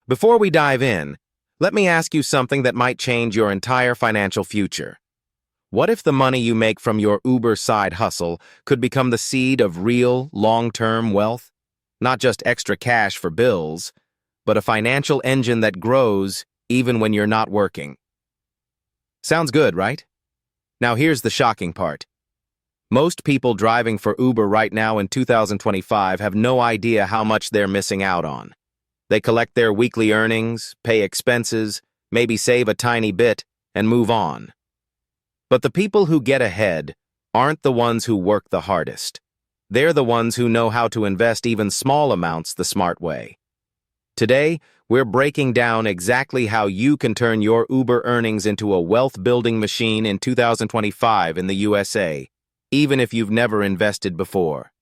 Before we dive in, let me ask you something that might change your entire financial future. What if the money you make from your Uber side hustle could become the seed of real, long-term wealth? Not just extra cash for bills, but a financial engine that grows even when you're not working. Sounds good, right? Now here's the shocking part. Most people driving for Uber right now in 2025 have no idea how much they're missing out on. They collect their weekly earnings, pay expenses, maybe save a tiny bit, and move on. But the people who get ahead aren't the ones who work the hardest. They're the ones who know how to invest even small amounts the smart way. Today, we're breaking down exactly how you can turn your Uber earnings into a wealth-building machine in 2025 in the USA, even if you've never invested before.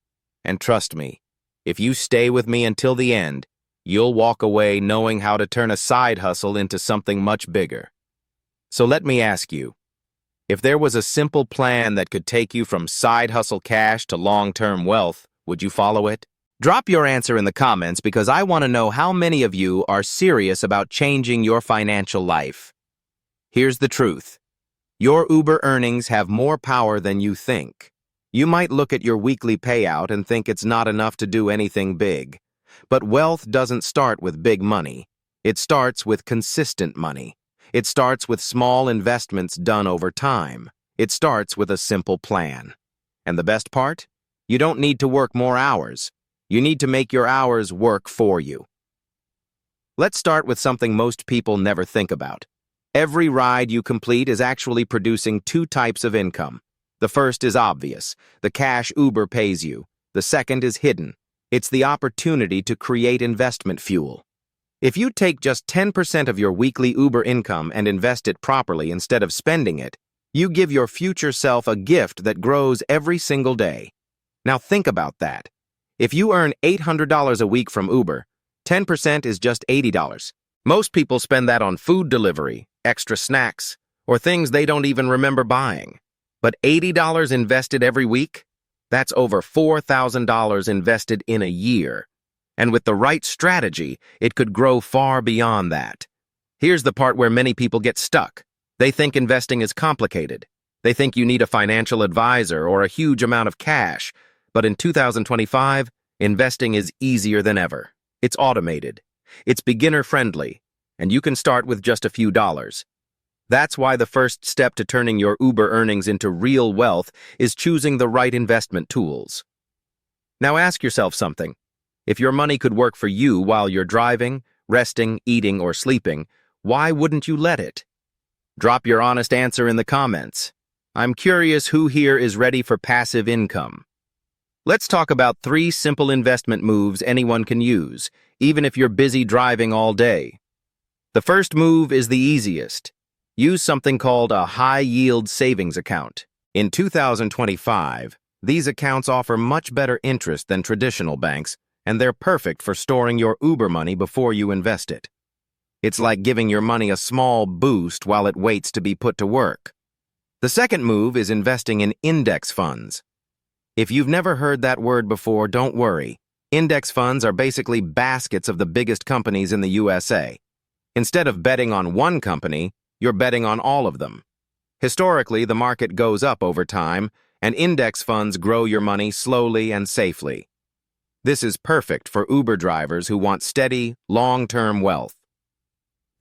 And trust me, if you stay with me until the end, you'll walk away knowing how to turn a side hustle into something much bigger. So let me ask you, if there was a simple plan that could take you from side hustle cash to long-term wealth, would you follow it? Drop your answer in the comments because I want to know how many of you are serious about changing your financial life. Here's the truth. Your Uber earnings have more power than you think. You might look at your weekly payout and think it's not enough to do anything big. But wealth doesn't start with big money. It starts with consistent money. It starts with small investments done over time. It starts with a simple plan. And the best part? You don't need to work more hours. You need to make your hours work for you. Let's start with something most people never think about. Every ride you complete is actually producing two types of income. The first is obvious, the cash Uber pays you. The second is hidden. It's the opportunity to create investment fuel. If you take just 10% of your weekly Uber income and invest it properly instead of spending it, you give your future self a gift that grows every single day. Now think about that. If you earn $800 a week from Uber, 10% is just $80. Most people spend that on food delivery, extra snacks, or things they don't even remember buying. But $80 invested every week? That's over $4,000 invested in a year. And with the right strategy, it could grow far beyond that. Here's the part where many people get stuck. They think investing is complicated. They think you need a financial advisor or a huge amount of cash. But in 2025, investing is easier than ever. It's automated. It's beginner-friendly. And you can start with just a few dollars. That's why the first step to turning your Uber earnings into real wealth is choosing the right investment tools. Now ask yourself something. If your money could work for you while you're driving, resting, eating, or sleeping, why wouldn't you let it? Drop your honest answer in the comments. I'm curious who here is ready for passive income. Let's talk about 3 simple investment moves anyone can use, even if you're busy driving all day. The first move is the easiest. Use something called a high-yield savings account. In 2025, these accounts offer much better interest than traditional banks, and they're perfect for storing your Uber money before you invest it. It's like giving your money a small boost while it waits to be put to work. The second move is investing in index funds. If you've never heard that word before, don't worry. Index funds are basically baskets of the biggest companies in the USA. Instead of betting on one company, you're betting on all of them. Historically, the market goes up over time, and index funds grow your money slowly and safely. This is perfect for Uber drivers who want steady, long-term wealth.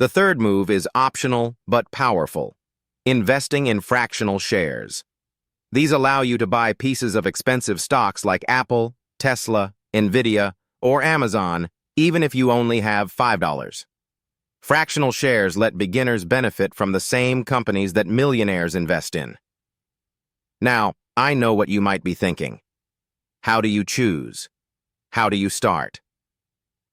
The third move is optional but powerful. Investing in fractional shares. These allow you to buy pieces of expensive stocks like Apple, Tesla, Nvidia, or Amazon, even if you only have $5. Fractional shares let beginners benefit from the same companies that millionaires invest in. Now, I know what you might be thinking. How do you choose? How do you start?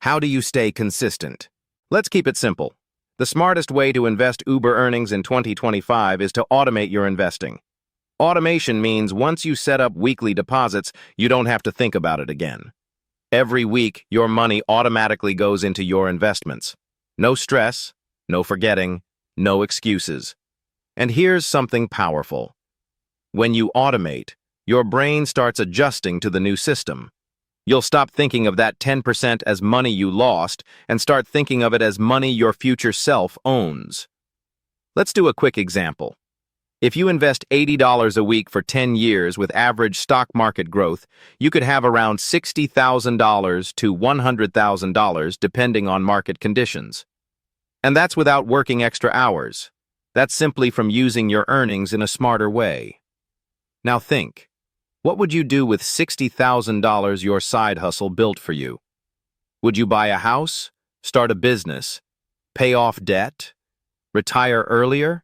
How do you stay consistent? Let's keep it simple. The smartest way to invest Uber earnings in 2025 is to automate your investing. Automation means once you set up weekly deposits, you don't have to think about it again. Every week, your money automatically goes into your investments. No stress, no forgetting, no excuses. And here's something powerful. When you automate, your brain starts adjusting to the new system. You'll stop thinking of that 10% as money you lost and start thinking of it as money your future self owns. Let's do a quick example. If you invest $80 a week for 10 years with average stock market growth, you could have around $60,000 to $100,000 depending on market conditions. And that's without working extra hours. That's simply from using your earnings in a smarter way. Now think, what would you do with $60,000 your side hustle built for you? Would you buy a house, start a business, pay off debt, retire earlier?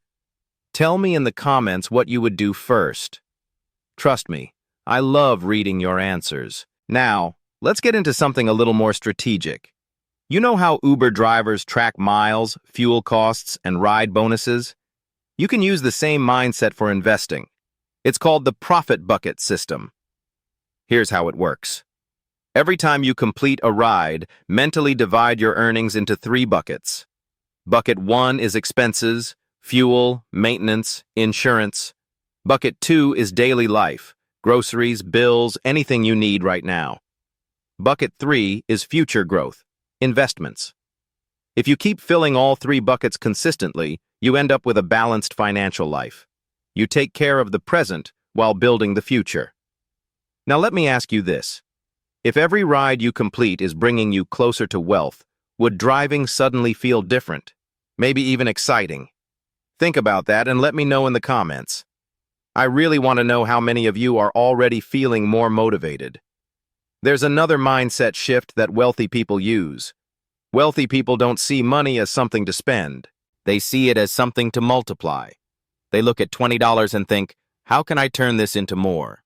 Tell me in the comments what you would do first. Trust me, I love reading your answers. Now, let's get into something a little more strategic. You know how Uber drivers track miles, fuel costs, and ride bonuses? You can use the same mindset for investing. It's called the profit bucket system. Here's how it works. Every time you complete a ride, mentally divide your earnings into 3 buckets. Bucket 1 is expenses, fuel, maintenance, insurance. Bucket 2 is daily life, groceries, bills, anything you need right now. Bucket 3 is future growth, investments. If you keep filling all 3 buckets consistently, you end up with a balanced financial life. You take care of the present while building the future. Now let me ask you this. If every ride you complete is bringing you closer to wealth, would driving suddenly feel different? Maybe even exciting? Think about that and let me know in the comments. I really want to know how many of you are already feeling more motivated. There's another mindset shift that wealthy people use. Wealthy people don't see money as something to spend. They see it as something to multiply. They look at $20 and think, how can I turn this into more?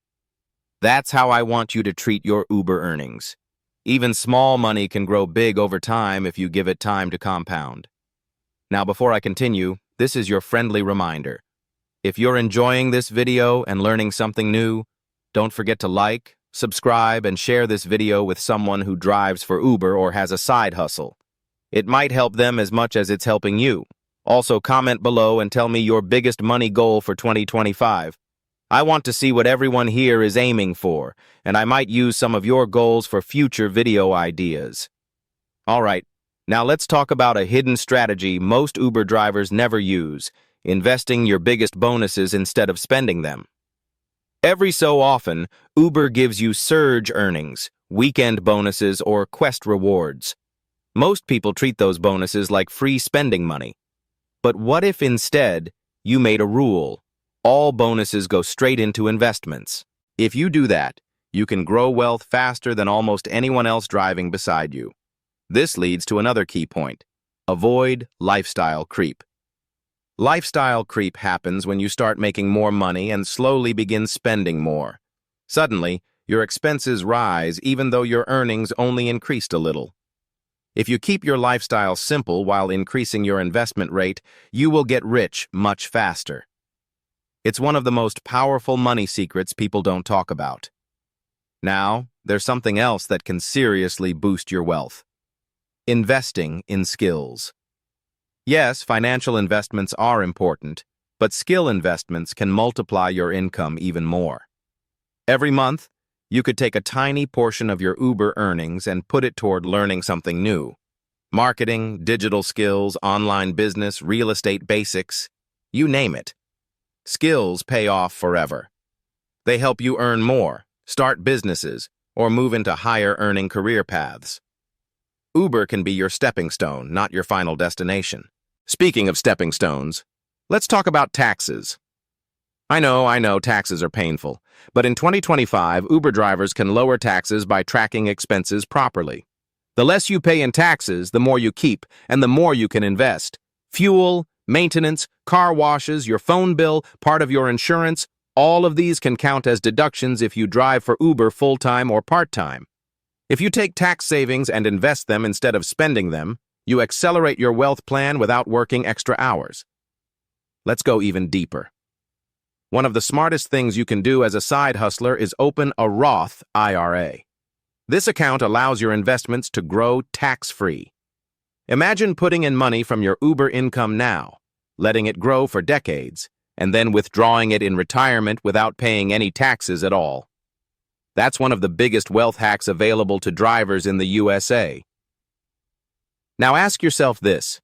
That's how I want you to treat your Uber earnings. Even small money can grow big over time if you give it time to compound. Now, before I continue, this is your friendly reminder. If you're enjoying this video and learning something new, don't forget to like, subscribe, and share this video with someone who drives for Uber or has a side hustle. It might help them as much as it's helping you. Also, comment below and tell me your biggest money goal for 2025. I want to see what everyone here is aiming for, and I might use some of your goals for future video ideas. All right. Now let's talk about a hidden strategy most Uber drivers never use, investing your biggest bonuses instead of spending them. Every so often, Uber gives you surge earnings, weekend bonuses, or Quest rewards. Most people treat those bonuses like free spending money. But what if instead you made a rule? All bonuses go straight into investments. If you do that, you can grow wealth faster than almost anyone else driving beside you. This leads to another key point. Avoid lifestyle creep. Lifestyle creep happens when you start making more money and slowly begin spending more. Suddenly, your expenses rise even though your earnings only increased a little. If you keep your lifestyle simple while increasing your investment rate, you will get rich much faster. It's one of the most powerful money secrets people don't talk about. Now, there's something else that can seriously boost your wealth. Investing in skills. Yes, financial investments are important, but skill investments can multiply your income even more. Every month, you could take a tiny portion of your Uber earnings and put it toward learning something new. Marketing, digital skills, online business, real estate basics, you name it. Skills pay off forever. They help you earn more, start businesses, or move into higher earning career paths. Uber can be your stepping stone, not your final destination. Speaking of stepping stones, let's talk about taxes. I know, taxes are painful, but in 2025, Uber drivers can lower taxes by tracking expenses properly. The less you pay in taxes, the more you keep, and the more you can invest. Fuel, maintenance, car washes, your phone bill, part of your insurance, all of these can count as deductions if you drive for Uber full-time or part-time. If you take tax savings and invest them instead of spending them, you accelerate your wealth plan without working extra hours. Let's go even deeper. One of the smartest things you can do as a side hustler is open a Roth IRA. This account allows your investments to grow tax-free. Imagine putting in money from your Uber income now, letting it grow for decades, and then withdrawing it in retirement without paying any taxes at all. That's one of the biggest wealth hacks available to drivers in the USA. Now ask yourself this.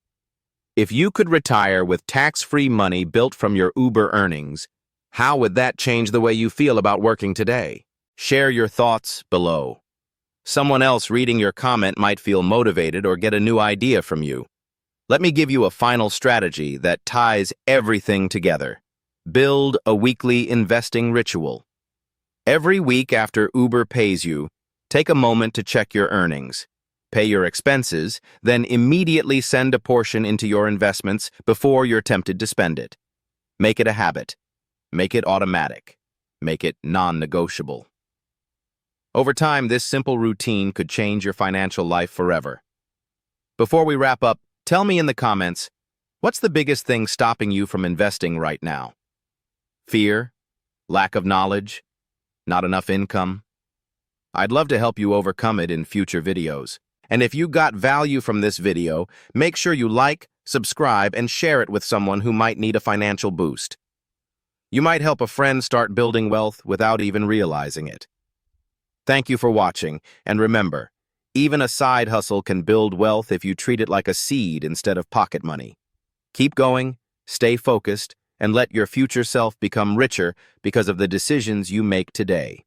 If you could retire with tax-free money built from your Uber earnings, how would that change the way you feel about working today? Share your thoughts below. Someone else reading your comment might feel motivated or get a new idea from you. Let me give you a final strategy that ties everything together. Build a weekly investing ritual. Every week after Uber pays you, take a moment to check your earnings. Pay your expenses, then immediately send a portion into your investments before you're tempted to spend it. Make it a habit. Make it automatic. Make it non-negotiable. Over time, this simple routine could change your financial life forever. Before we wrap up, tell me in the comments, what's the biggest thing stopping you from investing right now? Fear? Lack of knowledge? Not enough income? I'd love to help you overcome it in future videos. And if you got value from this video, make sure you like, subscribe, and share it with someone who might need a financial boost. You might help a friend start building wealth without even realizing it. Thank you for watching, and remember, even a side hustle can build wealth if you treat it like a seed instead of pocket money. Keep going, stay focused, and let your future self become richer because of the decisions you make today.